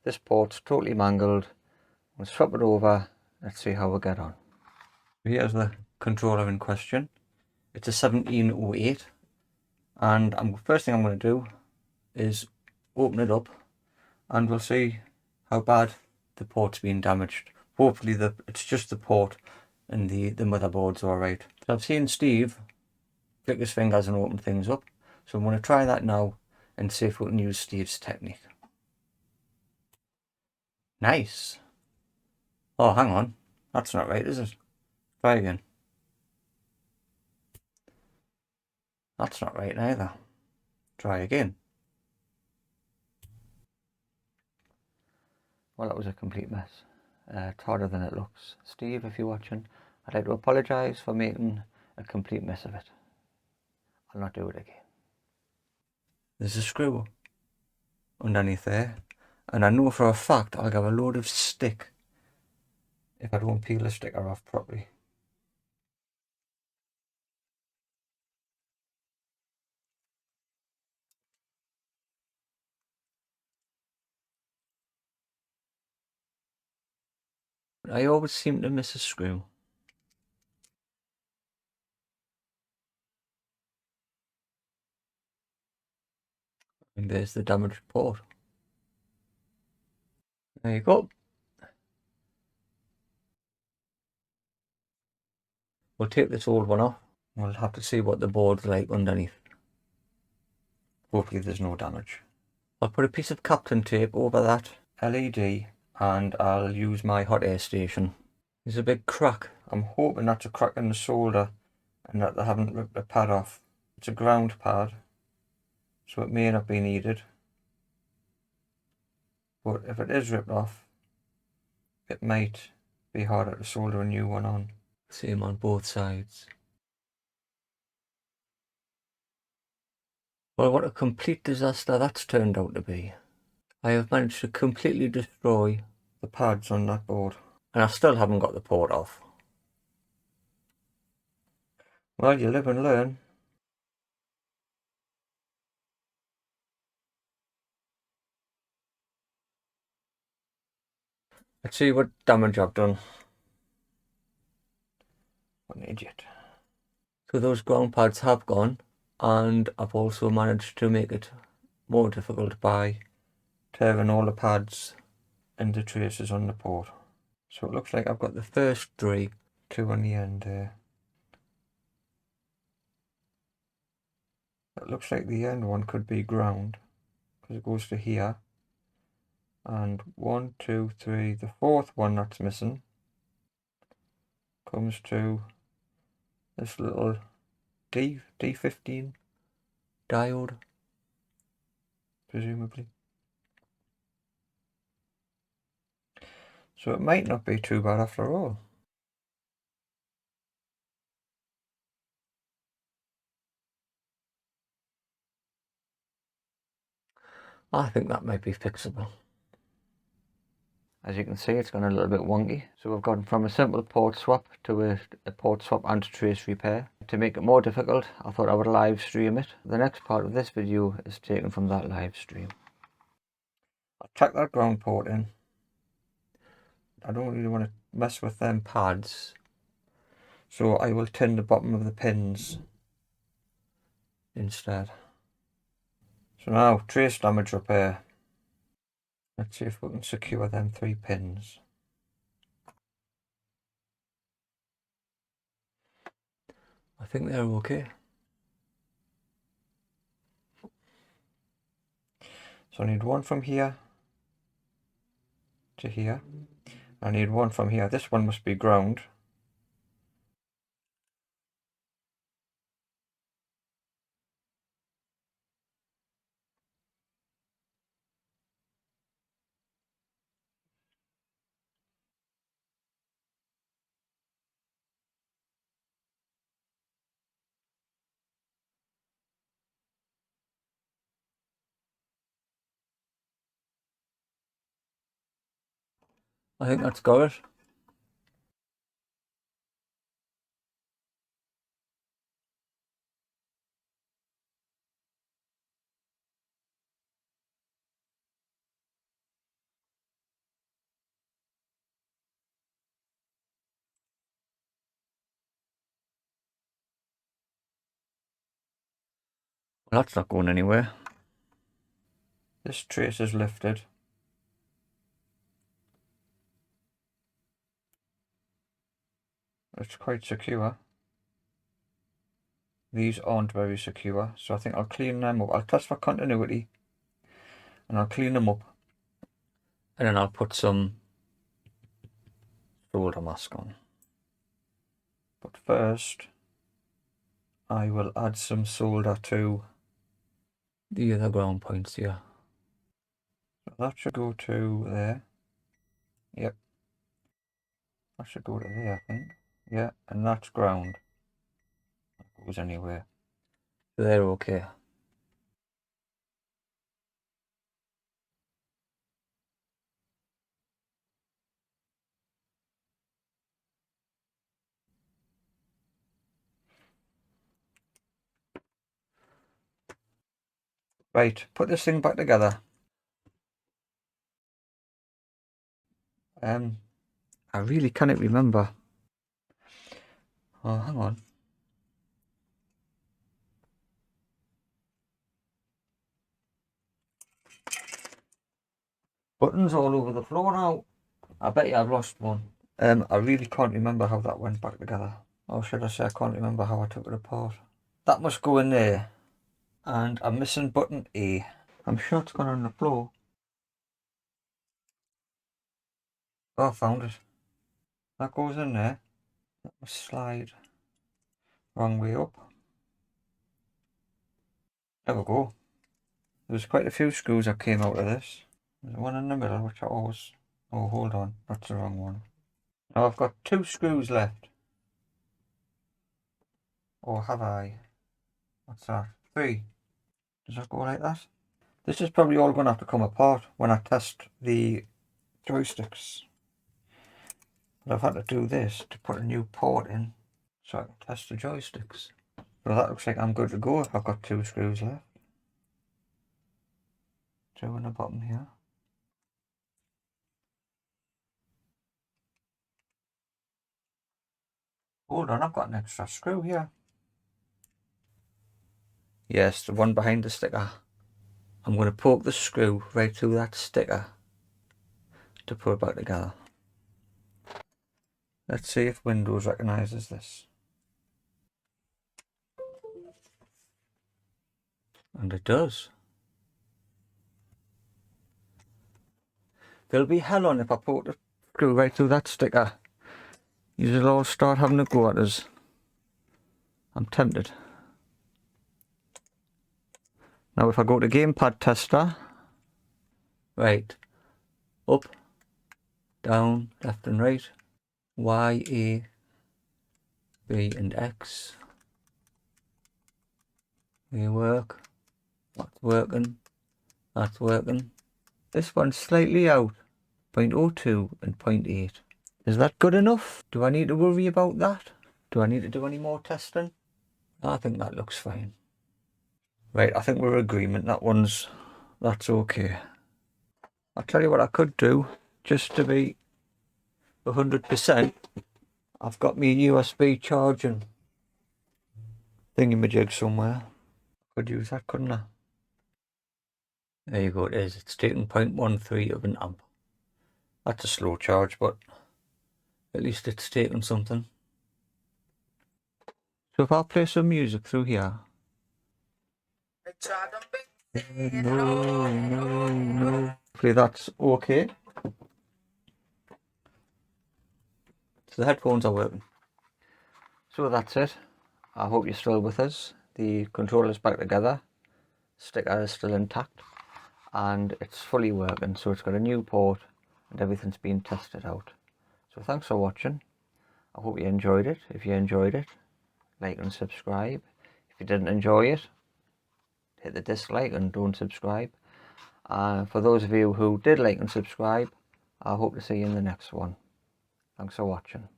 This port's totally mangled. We'll swap it over. Let's see how we get on. Here's the controller in question. It's a 1708, and first thing I'm going to do is open it up, and we'll see how bad the port's been damaged. Hopefully it's just the port and the motherboard's alright. So I've seen Steve flick his fingers and open things up, so I'm going to try that now and see if we can use Steve's technique. Nice. Oh, hang on. That's not right, is it? Try again. That's not right either. Try again. Well, that was a complete mess. It's harder than it looks. Steve, if you're watching, I'd like to apologise for making a complete mess of it. I'll not do it again. There's a screw underneath there, and I know for a fact I'll get a load of stick if I don't peel the sticker off properly. I always seem to miss a screw. And there's the damaged port. There you go. We'll take this old one off. We'll have to see what the board's like underneath. Hopefully there's no damage. I'll put a piece of Captain tape over that LED, and I'll use my hot air station. There's a big crack. I'm hoping that's a crack in the solder and that they haven't ripped the pad off. It's a ground pad, so it may not be needed. But if it is ripped off, it might be harder to solder a new one on. Same on both sides. Well, what a complete disaster that's turned out to be. I have managed to completely destroy the pads on that board, and I still haven't got the port off. Well, you live and learn. Let's see what damage I've done. What an idiot. So those ground pads have gone, and I've also managed to make it more difficult by tearing all the pads and the traces on the port. So it looks like I've got the first three, two on the end there. It looks like the end one could be ground because it goes to here. And 1, 2, 3, the fourth one that's missing comes to this little D15 diode, presumably. So it might not be too bad after all. I think that might be fixable. As you can see, it's gone a little bit wonky. So we've gone from a simple port swap to a port swap and trace repair. To make it more difficult, I thought I would live stream it. The next part of this video is taken from that live stream. I'll tuck that ground port in. I don't really want to mess with them pads, so I will tin the bottom of the pins instead. So now, trace damage repair. Let's see if we can secure them 3 pins. I think they're okay. So I need one from here to here. I need one from here. This one must be ground. I think that's got it. Well, that's not going anywhere. This trace is lifted. It's quite secure. These aren't very secure, so I think I'll clean them up. I'll test for continuity and I'll clean them up. And then I'll put some solder mask on. But first, I will add some solder to the other ground points here. So that should go to there. Yep. That should go to there, I think. Yeah, and that's ground. That goes anywhere. So they're okay. Right, put this thing back together. I really cannot remember. Oh, hang on. Buttons all over the floor now. I bet you I've lost one. I really can't remember how that went back together. Or should I say I can't remember how I took it apart. That must go in there. And I'm missing button A. I'm sure it's gone on the floor. Oh, I found it. That goes in there. That must slide. Wrong way up. There we go. There's quite a few screws that came out of this. There's one in the middle which I always... Oh, hold on. That's the wrong one. Now I've got 2 screws left. Or have I? What's that? 3. Does that go like that? This is probably all going to have to come apart when I test the joysticks. But I've had to do this to put a new port in so I can test the joysticks. Well, that looks like I'm good to go if I've got 2 screws left. 2 in the bottom here. Hold on, I've got an extra screw here. Yes, the one behind the sticker. I'm going to poke the screw right through that sticker to put it back together. Let's see if Windows recognises this. And it does. There'll be hell on if I poke the screw right through that sticker. You'll all start having a go at us. I'm tempted. Now if I go to gamepad tester, right, up, down, left and right, Y, A, B and X. They work. That's working. That's working. This one's slightly out. 0.02 and 0.8. Is that good enough? Do I need to worry about that? Do I need to do any more testing? I think that looks fine. Right, I think we're in agreement. That's okay. I'll tell you what I could do, just to be 100%. I've got my USB charging thingy-majig somewhere. Could use that, couldn't I? There you go, it is. It's taking 0.13 of an amp. That's a slow charge, but at least it's taking something. So if I play some music through here. No. Hopefully that's okay. So the headphones are working. So that's it. I hope you're still with us. The controller's back together. Sticker is still intact. And it's fully working. So it's got a new port and everything's been tested out. So thanks for watching. I hope you enjoyed it. If you enjoyed it, like and subscribe. If you didn't enjoy it, hit the dislike and don't subscribe. For those of you who did like and subscribe, I hope to see you in the next one. Thanks for watching.